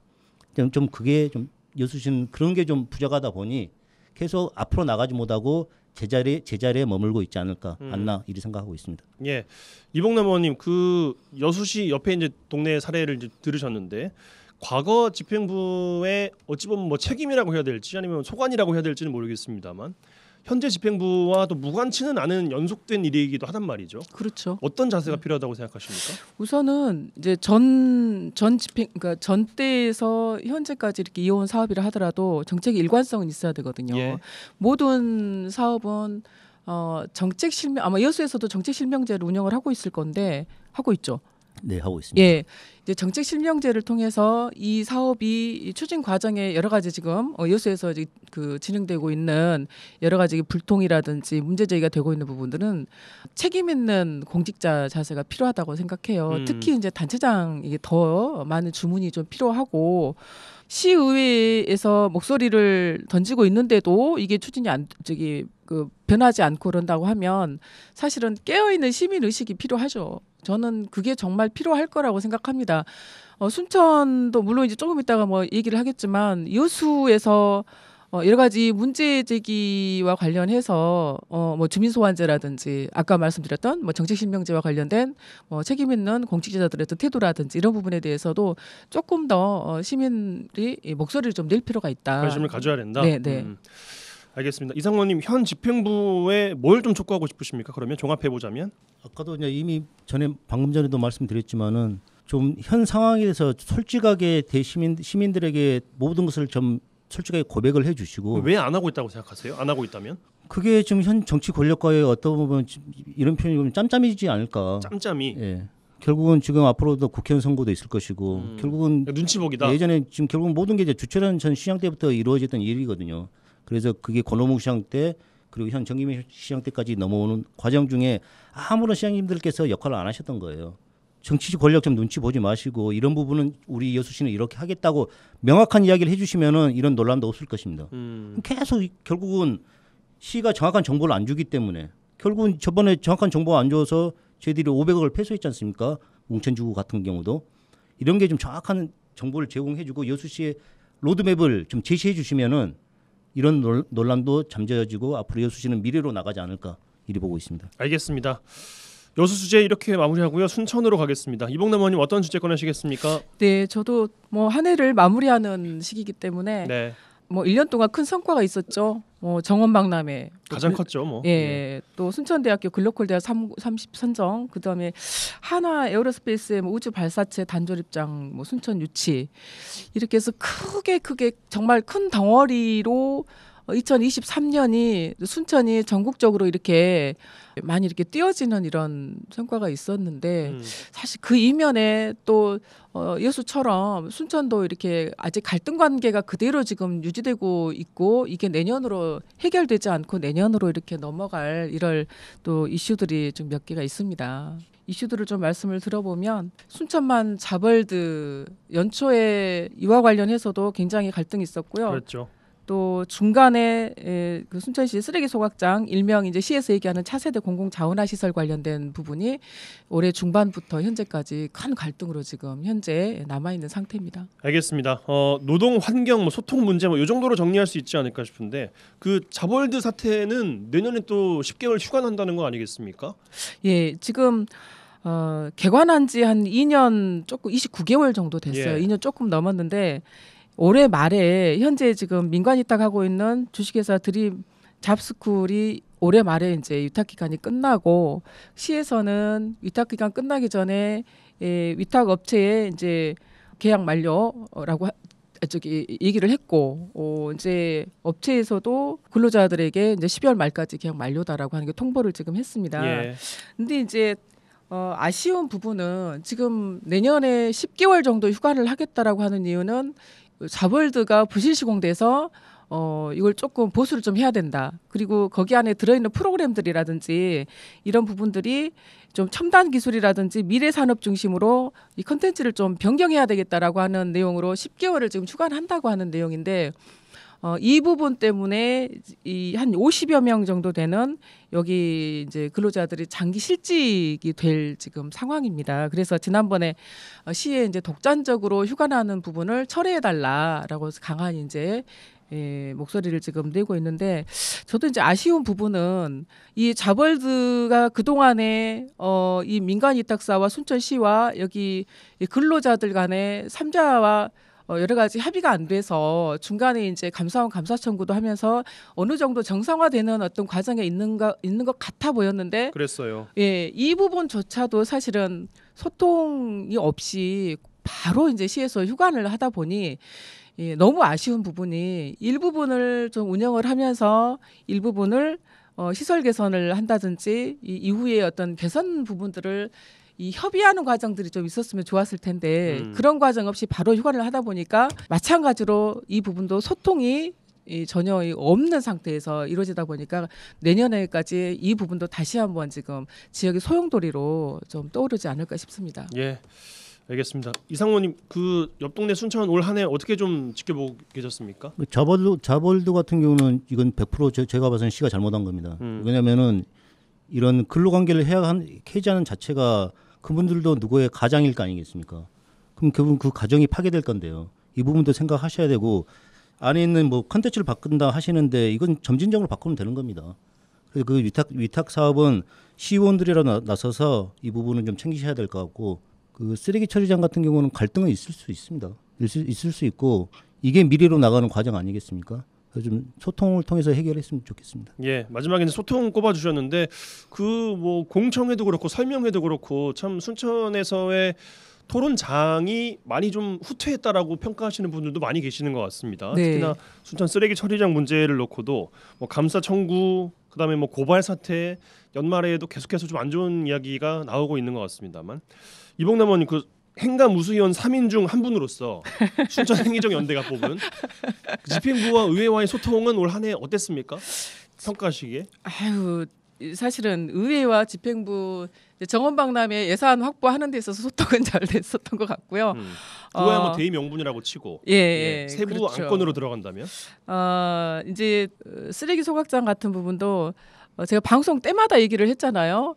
좀 그게 좀 여수시는 그런 게 좀 부족하다 보니 계속 앞으로 나가지 못하고 제자리에 머물고 있지 않을까 않나 이리 생각하고 있습니다. 예. 이봉남 의원님 그 여수시 옆에 이제 동네 사례를 이제 들으셨는데 과거 집행부의 어찌 보면 뭐 책임이라고 해야 될지 아니면 소관이라고 해야 될지는 모르겠습집니다만 현재 집행부와 또 무관치는 않은 연속된 일이기도 하단 말이죠. 그렇죠. 어떤 자세가 필요하다고 생각하십니까? 우선은 이제 전 집행 그러니까 전 때에서 현재까지 이렇게 이어온 사업이라 하더라도 정책의 일관성은 있어야 되거든요. 예. 모든 사업은 정책 실명 아마 여수에서도 정책 실명제를 운영을 하고 있을 건데 하고 있죠. 네, 하고 있습니다. 예, 이제 정책 실명제를 통해서 이 사업이 추진 과정에 여러 가지 지금 여수에서 이제 그 진행되고 있는 여러 가지 불통이라든지 문제 제기가 되고 있는 부분들은 책임 있는 공직자 자세가 필요하다고 생각해요. 특히 이제 단체장 이게 더 많은 주문이 좀 필요하고 시의회에서 목소리를 던지고 있는데도 이게 추진이 변하지 않고 그런다고 하면 사실은 깨어있는 시민 의식이 필요하죠. 저는 그게 정말 필요할 거라고 생각합니다. 순천도 물론 이제 조금 있다가 뭐 얘기를 하겠지만 여수에서 여러 가지 문제 제기와 관련해서 뭐 주민소환제라든지 아까 말씀드렸던 뭐 정책실명제와 관련된 뭐 책임 있는 공직자들의 태도라든지 이런 부분에 대해서도 조금 더 시민이 목소리를 좀 낼 필요가 있다. 관심을 가져야 된다. 네, 네. 알겠습니다. 이상원님 현 집행부에 뭘 좀 촉구하고 싶으십니까? 그러면 종합해 보자면 아까도 이제 이미 방금 전에도 말씀드렸지만은 좀 현 상황에 대해서 솔직하게 시민들에게 모든 것을 좀 솔직하게 고백을 해주시고 왜 안 하고 있다고 생각하세요? 안 하고 있다면? 그게 지금 현 정치 권력과의 어떤 부분 이런 표현이 좀 짬짬이지 않을까? 짬짬이. 예. 결국은 지금 앞으로도 국회의원 선거도 있을 것이고 결국은 눈치 보기다. 예전에 지금 결국 모든 게 이제 주철현 전 시장 때부터 이루어졌던 일이거든요. 그래서 그게 권오묵 시장 때 그리고 현 정기민 시장 때까지 넘어오는 과정 중에 아무런 시장님들께서 역할을 안 하셨던 거예요. 정치 권력 좀 눈치 보지 마시고 이런 부분은 우리 여수시는 이렇게 하겠다고 명확한 이야기를 해주시면은 이런 논란도 없을 것입니다. 계속 결국은 시가 정확한 정보를 안 주기 때문에 결국은 저번에 정확한 정보 안 줘서 저희들이 500억을 패소했지 않습니까? 웅천주구 같은 경우도 이런 게 좀 정확한 정보를 제공해주고 여수시의 로드맵을 좀 제시해 주시면은 이런 논란도 잠재워지고 앞으로 여수시는 미래로 나가지 않을까 이리 보고 있습니다. 알겠습니다. 여수 주제 이렇게 마무리하고요. 순천으로 가겠습니다. 이봉남 의원님 어떤 주제 꺼내시겠습니까? 네, 저도 뭐 한 해를 마무리하는 시기이기 때문에 네. 뭐 1년 동안 큰 성과가 있었죠. 정원박람회 가장 컸죠, 뭐. 예, 또 순천대학교 글로컬 대학 30 선정, 그다음에 하나 에어로스페이스의 뭐 우주 발사체 단절 입장, 뭐 순천 유치 이렇게 해서 크게 정말 큰 덩어리로 2023년이 순천이 전국적으로 이렇게 많이 이렇게 띄어지는 이런 성과가 있었는데 사실 그 이면에 또 여수처럼 순천도 이렇게 아직 갈등 관계가 그대로 지금 유지되고 있고 이게 내년으로 해결되지 않고 내년으로 이렇게 넘어갈 이럴 또 이슈들이 좀 몇 개가 있습니다. 이슈들을 좀 말씀을 들어보면 순천만 자벌드 연초에 이와 관련해서도 굉장히 갈등이 있었고요. 그렇죠. 또 중간에 그 순천시 쓰레기 소각장 일명 이제 시에서 얘기하는 차세대 공공자원화 시설 관련된 부분이 올해 중반부터 현재까지 큰 갈등으로 지금 현재 남아 있는 상태입니다. 알겠습니다. 노동 환경, 뭐 소통 문제 뭐 이 정도로 정리할 수 있지 않을까 싶은데 그 자벌드 사태는 내년에 또 10개월 휴관한다는 거 아니겠습니까? 예, 지금 개관한 지 한 2년 조금 29개월 정도 됐어요. 예. 2년 조금 넘었는데. 올해 말에 현재 지금 민관이 딱 하고 있는 주식회사 드림 잡스쿨이 올해 말에 이제 위탁 기간이 끝나고 시에서는 위탁 기간 끝나기 전에 위탁 업체에 이제 계약 만료라고 얘기를 했고 이제 업체에서도 근로자들에게 이제 12월 말까지 계약 만료다라고 하는 게 통보를 지금 했습니다. 예. 근데 이제 아쉬운 부분은 지금 내년에 10개월 정도 휴가를 하겠다라고 하는 이유는 자월드가 부실 시공돼서 이걸 조금 보수를 좀 해야 된다. 그리고 거기 안에 들어있는 프로그램들이라든지 이런 부분들이 좀 첨단 기술이라든지 미래 산업 중심으로 이 컨텐츠를 좀 변경해야 되겠다라고 하는 내용으로 10개월을 지금 휴가를 한다고 하는 내용인데 이 부분 때문에 이 한 50여 명 정도 되는 여기 이제 근로자들이 장기 실직이 될 지금 상황입니다. 그래서 지난번에 시에 이제 독단적으로 휴가 나는 부분을 철회해 달라라고 강한 이제 목소리를 지금 내고 있는데 저도 이제 아쉬운 부분은 이 자벌드가 그동안에 이 민간위탁사와 순천시와 여기 근로자들 간의 3자와 여러 가지 합의가 안 돼서 중간에 이제 감사원 감사 청구도 하면서 어느 정도 정상화되는 어떤 과정에 있는 것 같아 보였는데 그랬어요. 예, 이 부분조차도 사실은 소통이 없이 바로 이제 시에서 휴관을 하다 보니 너무 아쉬운 부분이 일부분을 좀 운영을 하면서 일부분을 시설 개선을 한다든지 이후에 어떤 개선 부분들을 협의하는 과정들이 좀 있었으면 좋았을 텐데 그런 과정 없이 바로 휴관을 하다 보니까 마찬가지로 이 부분도 소통이 전혀 없는 상태에서 이루어지다 보니까 내년에까지 이 부분도 다시 한번 지금 지역의 소용돌이로 좀 떠오르지 않을까 싶습니다. 예. 알겠습니다. 이상호님 그 옆 동네 순천 올 한 해 어떻게 좀 지켜보고 계셨습니까? 자벌드 같은 경우는 이건 100% 제가 봐서는 시가 잘못한 겁니다. 왜냐하면은 이런 근로관계를 해지하는 자체가 그분들도 누구의 가장일 거 아니겠습니까? 그럼 그분 그 가정이 파괴될 건데요. 이 부분도 생각하셔야 되고 안에 있는 뭐 컨텐츠를 바꾼다 하시는데 이건 점진적으로 바꾸면 되는 겁니다. 그래서 그 위탁 사업은 시의원들이라 나서서 이 부분은 좀 챙기셔야 될 것 같고 그 쓰레기 처리장 같은 경우는 갈등은 있을 수 있습니다. 있을 수 있고 이게 미래로 나가는 과정 아니겠습니까? 그래서 좀 소통을 통해서 해결했으면 좋겠습니다. 예, 마지막에는 소통 꼽아주셨는데 그 뭐 공청회도 그렇고 설명회도 그렇고 참 순천에서의 토론장이 많이 좀 후퇴했다라고 평가하시는 분들도 많이 계시는 것 같습니다. 네. 특히나 순천 쓰레기 처리장 문제를 놓고도 뭐 감사 청구, 그다음에 뭐 고발 사태, 연말에도 계속해서 좀 안 좋은 이야기가 나오고 있는 것 같습니다만 이봉남 의원님 그 행가무수위원 3인 중 한 분으로서 순천 행의정연대가 뽑은 집행부와 의회와의 소통은 올 한 해 어땠습니까? 평가하시기에? 아유, 사실은 의회와 집행부 정원박람회 예산 확보하는 데 있어서 소통은 잘 됐었던 것 같고요. 그거야 뭐 대의 명분이라고 치고 예, 세부 그렇죠. 안건으로 들어간다면 이제 쓰레기 소각장 같은 부분도 제가 방송 때마다 얘기를 했잖아요.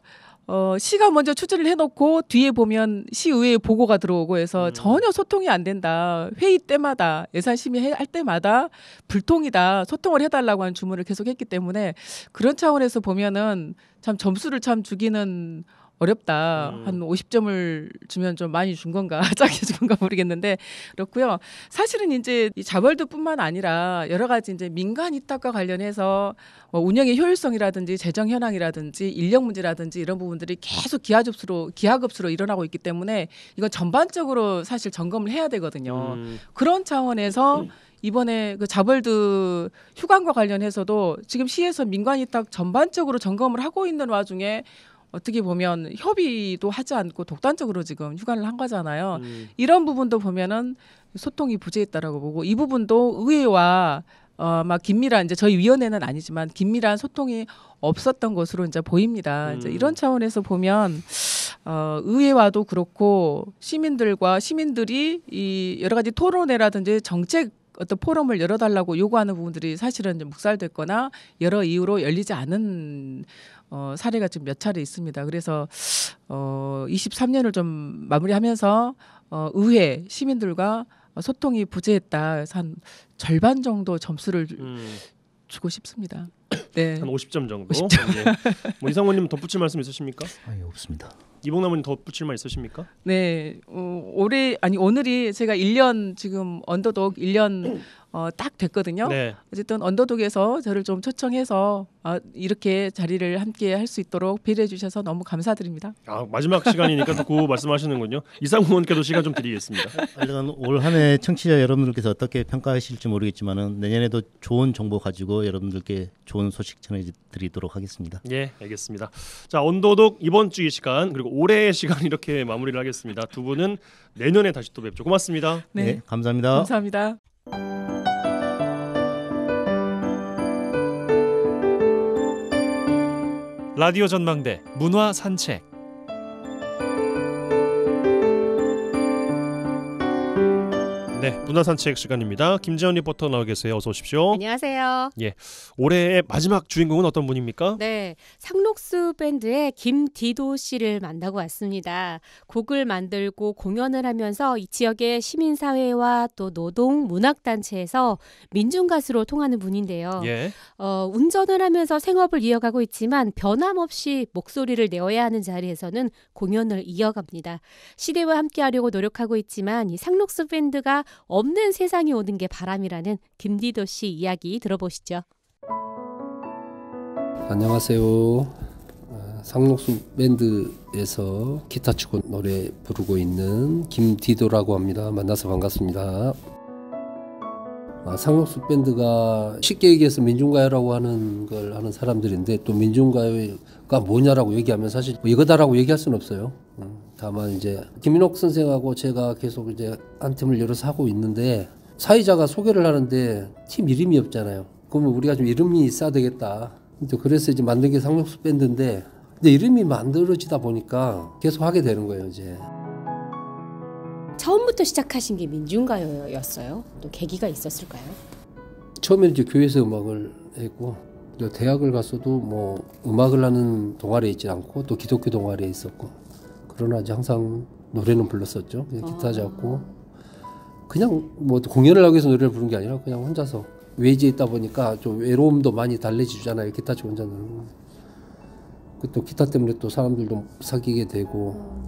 시가 먼저 추진을 해놓고 뒤에 보면 시의회 보고가 들어오고 해서 전혀 소통이 안 된다. 회의 때마다 예산 심의할 때마다 불통이다. 소통을 해달라고 하는 주문을 계속했기 때문에 그런 차원에서 보면은 참 점수를 참 주기는 어렵다. 한 50점을 주면 좀 많이 준 건가 작게 준 건가 모르겠는데 그렇고요. 사실은 이제 이 자벌드뿐만 아니라 여러 가지 이제 민간 위탁과 관련해서 뭐 운영의 효율성이라든지 재정 현황이라든지 인력 문제라든지 이런 부분들이 계속 기하급수로 일어나고 있기 때문에 이건 전반적으로 사실 점검을 해야 되거든요. 그런 차원에서 이번에 그 자벌드 휴관과 관련해서도 지금 시에서 민간 위탁 전반적으로 점검을 하고 있는 와중에 어떻게 보면 협의도 하지 않고 독단적으로 지금 휴관을 한 거잖아요. 이런 부분도 보면은 소통이 부재했다라고 보고 이 부분도 의회와 막 긴밀한 이제 저희 위원회는 아니지만 긴밀한 소통이 없었던 것으로 이제 보입니다. 이제 이런 차원에서 보면 의회와도 그렇고 시민들이 이 여러 가지 토론회라든지 정책 어떤 포럼을 열어달라고 요구하는 부분들이 사실은 좀 묵살됐거나 여러 이유로 열리지 않은 사례가 좀 몇 차례 있습니다. 그래서 23년을 좀 마무리하면서 의회 시민들과 소통이 부재했다. 그래서 한 절반 정도 점수를 주고 싶습니다. 네. 한 50점 정도. 50점. 예. 뭐 이상호님 덧붙일 말씀 있으십니까? 아니 없습니다. 이봉남님 덧붙일 말 있으십니까? 네, 오늘이 제가 1년 지금 언더독 1년 딱 됐거든요. 네. 어쨌든 언더독에서 저를 좀 초청해서 이렇게 자리를 함께 할 수 있도록 배려해 주셔서 너무 감사드립니다. 마지막 시간이니까 또 말씀하시는군요. 이상훈 의원께도 시간 좀 드리겠습니다. 일단 올 한 해 청취자 여러분들께서 어떻게 평가하실지 모르겠지만은 내년에도 좋은 정보 가지고 여러분들께 좋은 소식 전해드리도록 하겠습니다. 예, 알겠습니다. 자, 언더독 이번 주 이 시간 그리고 올해의 시간 이렇게 마무리를 하겠습니다. 두 분은 내년에 다시 또 뵙죠. 고맙습니다. 네, 감사합니다. 감사합니다. 라디오 전망대 문화 산책. 네, 문화산책 시간입니다. 김지연 리포터 나와 계세요. 어서 오십시오. 안녕하세요. 올해의 마지막 주인공은 어떤 분입니까? 네, 상록수 밴드의 김디도 씨를 만나고 왔습니다. 곡을 만들고 공연을 하면서 이 지역의 시민사회와 또 노동 문학단체에서 민중가수로 통하는 분인데요. 예. 운전을 하면서 생업을 이어가고 있지만 변함없이 목소리를 내어야 하는 자리에서는 공연을 이어갑니다. 시대와 함께하려고 노력하고 있지만 이 상록수 밴드가 없는 세상이 오는 게 바람이라는 김디도 씨 이야기 들어보시죠. 안녕하세요. 상록수 밴드에서 기타 치고 노래 부르고 있는 김디도라고 합니다. 만나서 반갑습니다. 상록수 밴드가 쉽게 얘기해서 민중가요라고 하는 걸 하는 사람들인데 또 민중가요가 뭐냐라고 얘기하면 사실 뭐 이거다라고 얘기할 수는 없어요. 다만 이제 김인옥 선생하고 제가 계속 이제 한 팀을 열어서 하고 있는데 사회자가 소개를 하는데 팀 이름이 없잖아요. 그러면 우리가 좀 이름이 있어야 되겠다. 그래서 이제 만든 게 상록수 밴드인데 근데 이름이 만들어지다 보니까 계속 하게 되는 거예요, 이제. 처음부터 시작하신 게 민중가요였어요? 또 계기가 있었을까요? 처음에는 이제 교회에서 음악을 했고 대학을 갔어도 뭐 음악을 하는 동아리에 있지 않고 또 기독교 동아리에 있었고 그러나 이제 항상 노래는 불렀었죠. 그냥 기타 잡고 그냥 뭐 공연을 하기 위해서 노래를 부른 게 아니라 그냥 혼자서 외지에 있다 보니까 좀 외로움도 많이 달래주잖아요. 기타 치고 혼자 노는 또 기타 때문에 또 사람들도 사귀게 되고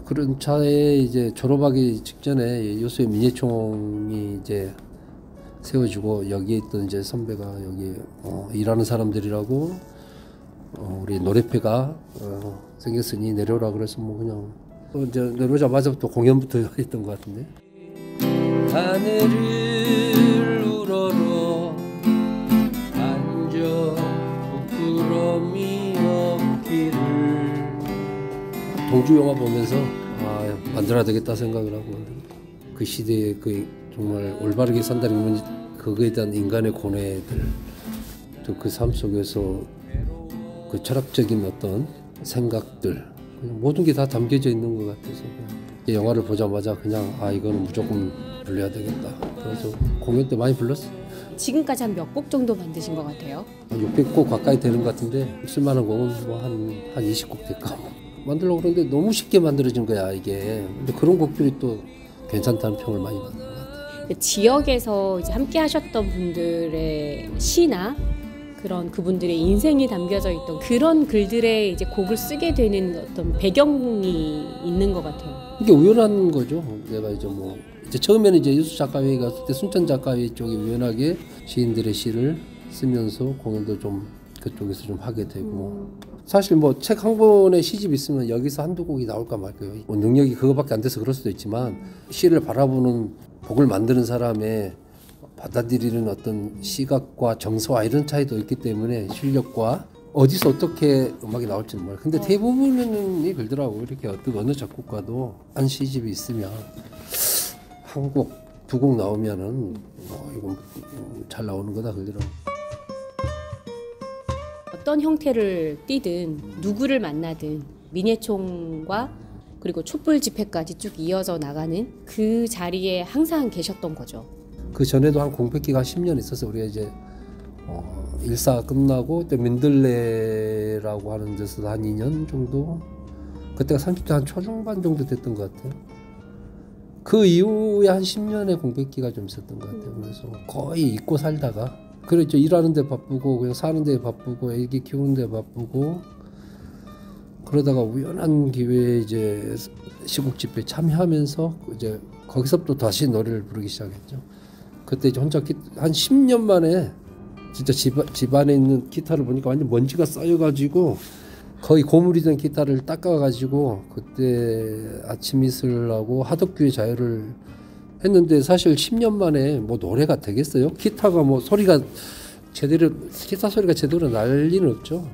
그런 차에 이제 졸업하기 직전에 요수의 민예총이 이제 세워지고 여기에 있던 이제 선배가 여기 일하는 사람들이라고 우리 노래패가 생겼으니 내려오라 그래서 뭐 그냥 이제 내려오자마자 또 공연부터 했던 것 같은데. 하늘을 우러러 앉아 부끄러움이 없기를. 동주 영화 보면서 만들어야 되겠다 생각을 하고 그 시대에 그 정말 올바르게 산다는 건 그거에 대한 인간의 고뇌들 또 그 삶 속에서 그 철학적인 어떤 생각들 모든 게 다 담겨져 있는 것 같아서 영화를 보자마자 그냥 이거는 무조건 불러야 되겠다. 그래서 공연 때 많이 불렀어요. 지금까지 한 몇 곡 정도 만드신 것 같아요? 600곡 가까이 되는 것 같은데 쓸만한 곡은 뭐 한 20곡 될까. 만들려고 그러는데 너무 쉽게 만들어진 거야 이게. 근데 그런 곡들이 또 괜찮다는 평을 많이 받는 것 같아요. 지역에서 이제 함께 하셨던 분들의 시나 그런 그분들의 인생이 담겨져 있던 그런 글들에 이제 곡을 쓰게 되는 어떤 배경이 있는 것 같아요. 이게 우연한 거죠. 내가 이제 뭐 이제 처음에는 이제 유수 작가회의 갔을 때 순천 작가회의 쪽에 우연하게 시인들의 시를 쓰면서 공연도 좀 그쪽에서 좀 하게 되고 사실 뭐 책 한 권의 시집 있으면 여기서 한두 곡이 나올까 말까요. 뭐 능력이 그거밖에 안 돼서 그럴 수도 있지만 시를 바라보는 곡을 만드는 사람의 받아들이는 어떤 시각과 정서와 이런 차이도 있기 때문에 실력과 어디서 어떻게 음악이 나올지는 몰라요. 근데 대부분은 이 글더라고. 이렇게 어느 작곡가도 한 시집이 있으면 한 곡, 두 곡 나오면은 이건 잘 나오는 거다 그러더라고. 어떤 형태를 띠든 누구를 만나든 민예총과 그리고 촛불 집회까지 쭉 이어져 나가는 그 자리에 항상 계셨던 거죠. 그 전에도 한 공백기가 10년 있어서 우리가 이제 일사 끝나고 또 민들레라고 하는 데서 한 2년 정도 그때가 30대 한 초중반 정도 됐던 것 같아요. 그 이후에 한 10년의 공백기가 좀 있었던 것 같아요. 그래서 거의 잊고 살다가 그랬죠. 일하는 데 바쁘고 그냥 사는 데 바쁘고 애기 키우는 데 바쁘고 그러다가 우연한 기회에 이제 시국 집회에 참여하면서 이제 거기서부터 다시 노래를 부르기 시작했죠. 그때 이제 혼자 한 10년 만에 진짜 집 안에 있는 기타를 보니까 완전 먼지가 쌓여가지고 거의 고물이 된 기타를 닦아가지고 그때 아침 이슬하고 하덕규의 자유를 했는데 사실 10년 만에 뭐 노래가 되겠어요? 기타가 뭐 소리가 제대로 기타 소리가 제대로 날 리는 없죠.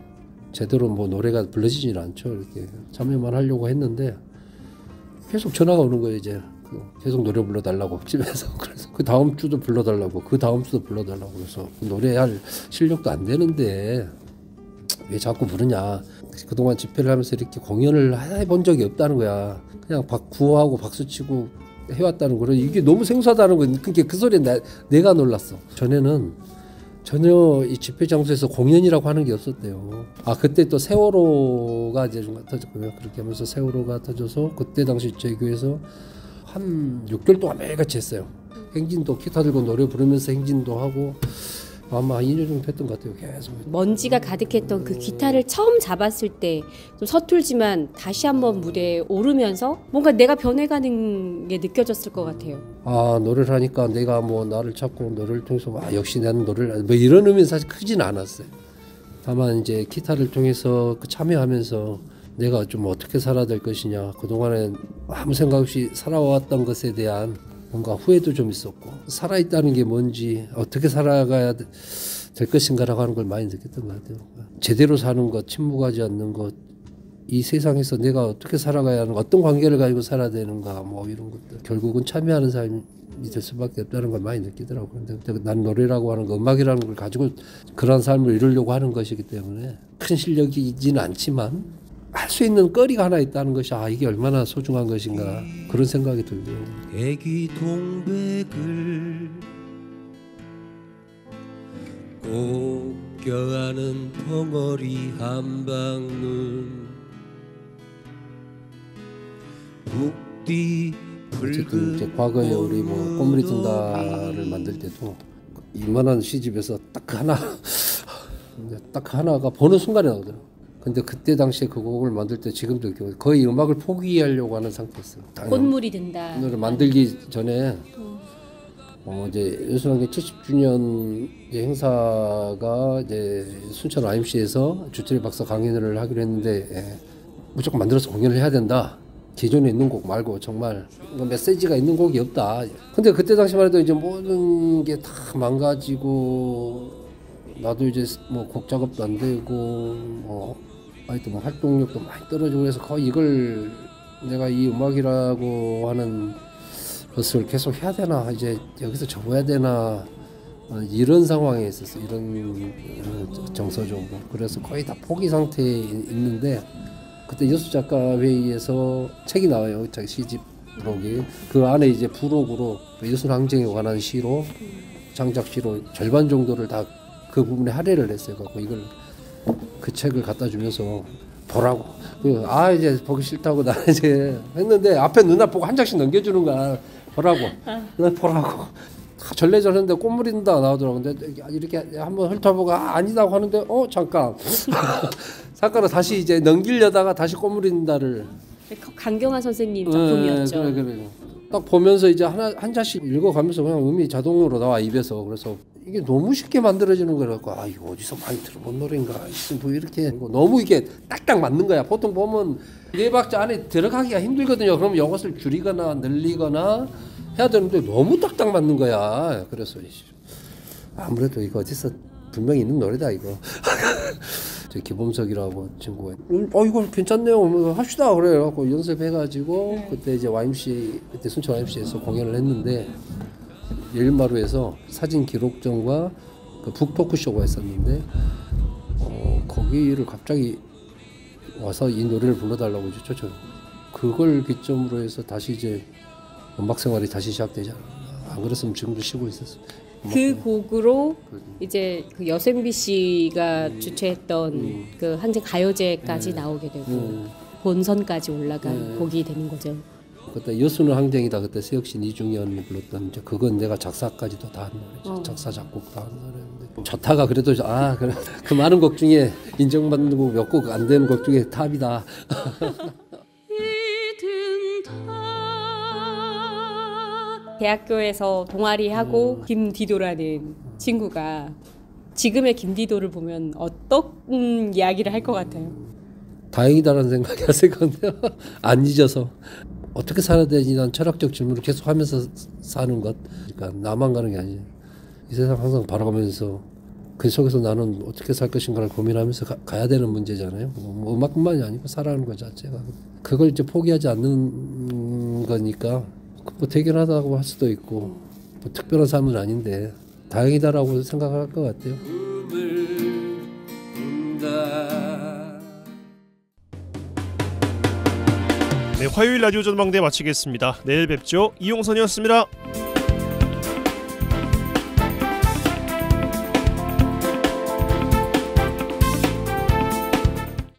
제대로 뭐 노래가 불러지지는 않죠. 이렇게 참여만 하려고 했는데 계속 전화가 오는 거예요. 이제 계속 노래 불러달라고 집에서. 그래서 그 다음 주도 불러달라고 그 다음 주도 불러달라고 그래서 노래할 실력도 안 되는데 왜 자꾸 부르냐. 그동안 집회를 하면서 이렇게 공연을 해본 적이 없다는 거야. 그냥 구호하고 박수치고 해왔다는 거를 이게 너무 생소하다는 거야. 그러니까 그 소리에 내가 놀랐어. 전에는 전혀 이 집회 장소에서 공연이라고 하는 게 없었대요. 그때 또 세월호가 이제 좀 터졌고요. 그렇게 하면서 세월호가 터져서 그때 당시 저희 교회에서 한 6개월 동안 매일같이 했어요. 행진도 기타 들고 노래 부르면서 행진도 하고 아마 2년 정도 했던 것 같아요. 계속. 먼지가 가득했던 그 기타를 처음 잡았을 때 좀 서툴지만 다시 한번 무대에 오르면서 뭔가 내가 변해가는 게 느껴졌을 것 같아요. 노래를 하니까 내가 뭐 나를 찾고 노래를 통해서 역시 나는 노래를 뭐 이런 의미는 사실 크진 않았어요. 다만 이제 기타를 통해서 참여하면서 내가 좀 어떻게 살아야 될 것이냐, 그동안에 아무 생각 없이 살아왔던 것에 대한 뭔가 후회도 좀 있었고, 살아있다는 게 뭔지, 어떻게 살아가야 될 것인가라고 하는 걸 많이 느꼈던 것 같아요. 제대로 사는 것, 침묵하지 않는 것, 이 세상에서 내가 어떻게 살아가야 하는 것, 어떤 관계를 가지고 살아야 되는가, 뭐 이런 것들. 결국은 참여하는 삶이 될 수밖에 없다는 걸 많이 느끼더라고요. 근데 난 노래라고 하는 거, 음악이라는 걸 가지고 그런 삶을 이루려고 하는 것이기 때문에 큰 실력이지는 않지만 할 수 있는 거리가 하나 있다는 것이 이게 얼마나 소중한 것인가 그런 생각이 들더라고요. 애기 동백을 꼭 껴안은 덩어리 한 방울 북뒤 어쨌든 이제 과거에 우리 뭐 꽃무리 든다를 만들 때도 이만한 시집에서 딱 하나가 보는 순간에 나오더라고요. 근데 그때 당시에 그 곡을 만들 때 지금도 거의 음악을 포기하려고 하는 상태였어요. 꽃물이 든다. 노래 만들기 전에 이제 여수랑계 70주년 행사가 이제 순천 IMC에서 주철이 박사 강연을 하기로 했는데 무조건 만들어서 공연을 해야 된다. 기존에 있는 곡 말고 정말 메시지가 있는 곡이 없다. 근데 그때 당시만 해도 이제 모든 게 다 망가지고 나도 이제 뭐 곡 작업도 안 되고 하여튼 뭐 활동력도 많이 떨어지고 그래서 거의 이걸 내가 이 음악이라고 하는 것을 계속 해야 되나, 이제 여기서 접어야 되나, 이런 상황에 있었어. 이런 정서적으로. 그래서 거의 다 포기 상태에 있는데 그때 여수 작가 회의에서 책이 나와요. 자기 시집 부록이. 그 안에 이제 부록으로 여수 항쟁에 관한 시로, 장작시로 절반 정도를 다 그 부분에 할애를 했어요. 그래서 이걸 그 책을 갖다 주면서 보라고. 이제 보기 싫다고 나 이제 했는데 앞에 눈앞 보고 한 장씩 넘겨주는 거야. 보라고. 보라고. 다 절레절레인데 꽃물이 든다 나오더라고. 근데 이렇게 한번 훑어보고 아니다고 하는데 잠깐. 잠깐은 다시 이제 넘기려다가 다시 꽃물이 든다를. 강경화 선생님 작품이었죠. 그래. 딱 보면서 이제 한 장씩 읽어가면서 그냥 음이 자동으로 나와 입에서. 그래서 이게 너무 쉽게 만들어지는 거라고. 이거 어디서 많이 들어본 노래인가. 뭐 이렇게 너무 이게 딱딱 맞는 거야. 보통 보면 네 박자 안에 들어가기가 힘들거든요. 그럼 이것을 줄이거나 늘리거나 해야 되는데 너무 딱딱 맞는 거야. 그래서 아무래도 이거 어디서 분명히 있는 노래다 이거. 기범석이라고 친구가 이거 괜찮네요. 합시다 그래갖고 연습해가지고 그때 이제 YMC 그때 순천 YMC에서 공연을 했는데 예일마루에서 사진 기록전과 그 북토크쇼가 있었는데 거기를 갑자기 와서 이 노래를 불러달라고 줬죠. 그걸 기점으로 해서 다시 이제 음악 생활이 다시 시작되잖아. 안 그랬으면 지금도 쉬고 있었어. 그 곡으로 이제 그 여생비 씨가 주최했던 그 항쟁 가요제까지 나오게 되고 본선까지 올라간 곡이 되는 거죠. 그때 여수는 항쟁이다. 그때 세혁신 이중현이 불렀던 이제 그건 내가 작사까지도 다 한 노래죠. 작사 작곡 다 한 노래인데 좋다가 그래도 그래 그 많은 곡 중에 인정받는 몇 곡 안 되는 곡 중에 탑이다. 대학교에서 동아리하고 김디도라는 친구가 지금의 김디도를 보면 어떤 이야기를 할 것 같아요? 다행이다라는 생각이 생각나요. 안 잊어서 어떻게 살아야 되지? 난 철학적 질문을 계속 하면서 사는 것. 그러니까 나만 가는 게 아니에요. 이 세상 항상 바라보면서 그 속에서 나는 어떻게 살 것인가를 고민하면서 가야 되는 문제잖아요. 뭐 음악뿐만이 아니고 살아가는 것 자체가. 그걸 이제 포기하지 않는 거니까 뭐 대견하다고 할 수도 있고 뭐 특별한 삶은 아닌데 다행이다라고 생각할 것 같아요. 네, 화요일 라디오 전망대 마치겠습니다. 내일 뵙죠. 이용선이었습니다.